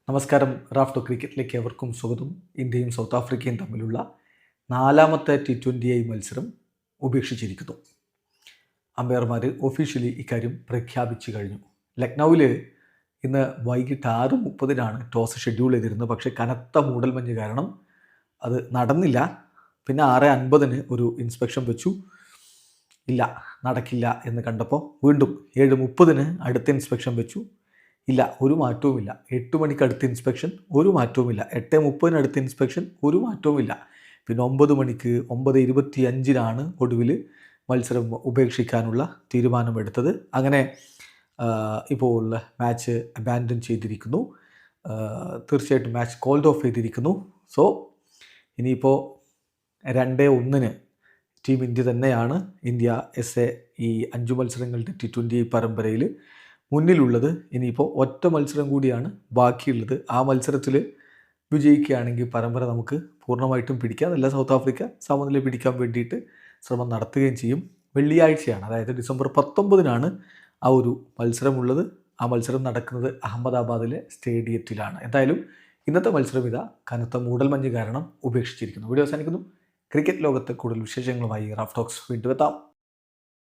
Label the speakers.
Speaker 1: നമസ്കാരം. റാഫ്റ്റോ ക്രിക്കറ്റിലേക്ക് എവർക്കും സ്വാഗതം. ഇന്ത്യയും സൗത്ത് ആഫ്രിക്കയും തമ്മിലുള്ള 4ാമത്തെ T20 മത്സരം ഉപേക്ഷിച്ചിരിക്കുന്നു. അമ്പയർമാർ ഒഫീഷ്യലി ഇക്കാര്യം പ്രഖ്യാപിച്ചു കഴിഞ്ഞു. ലക്നൌവിൽ ഇന്ന് വൈകിട്ട് 6:30 ടോസ് ഷെഡ്യൂൾ ചെയ്തിരുന്നത്. പക്ഷേ കനത്ത മൂടൽമഞ്ഞ് കാരണം അത് നടന്നില്ല. പിന്നെ 6:50 ഒരു ഇൻസ്പെക്ഷൻ വെച്ചു. ഇല്ല, നടക്കില്ല എന്ന് കണ്ടപ്പോൾ വീണ്ടും 7:30 അടുത്ത ഇൻസ്പെക്ഷൻ വെച്ചു. ഇല്ല, ഒരു മാറ്റവുമില്ല. 8 മണിക്ക് അടുത്ത ഇൻസ്പെക്ഷൻ, ഒരു മാറ്റവുമില്ല. 8:30 അടുത്ത ഇൻസ്പെക്ഷൻ, ഒരു മാറ്റവുമില്ല. പിന്നെ 9 മണിക്ക് 9:25 ഒടുവിൽ മത്സരം ഉപേക്ഷിക്കാനുള്ള തീരുമാനമെടുത്തത്. അങ്ങനെ ഇപ്പോൾ മാച്ച് അബാൻഡൻ ചെയ്തിരിക്കുന്നു. തീർച്ചയായിട്ടും മാച്ച് കോൾഡ് ഓഫ് ചെയ്തിരിക്കുന്നു. സോ ഇനിയിപ്പോൾ 2-1 ടീം ഇന്ത്യ തന്നെയാണ്. ഇന്ത്യ ഈ 5 മത്സരങ്ങളുടെ T20 പരമ്പരയിൽ മുന്നിലുള്ളത്. ഇനിയിപ്പോൾ ഒറ്റ മത്സരം കൂടിയാണ് ബാക്കിയുള്ളത്. ആ മത്സരത്തിൽ വിജയിക്കുകയാണെങ്കിൽ പരമ്പര നമുക്ക് പൂർണ്ണമായിട്ടും പിടിക്കാം. അതല്ല, സൗത്ത് ആഫ്രിക്ക സമനില പിടിക്കാൻ വേണ്ടിയിട്ട് ശ്രമം നടത്തുകയും ചെയ്യും. വെള്ളിയാഴ്ചയാണ്, അതായത് ഡിസംബർ 19 ആ ഒരു മത്സരമുള്ളത്. ആ മത്സരം നടക്കുന്നത് അഹമ്മദാബാദിലെ സ്റ്റേഡിയത്തിലാണ്. എന്തായാലും ഇന്നത്തെ മത്സരം കനത്ത മൂടൽമഞ്ഞ് കാരണം ഉപേക്ഷിച്ചിരിക്കുന്നു. വീഡിയോ അവസാനിക്കുന്നു. ക്രിക്കറ്റ് ലോകത്തെ കൂടുതൽ വിശേഷങ്ങളുമായി റാഫ് ടോക്സ് വീണ്ടും എത്താം.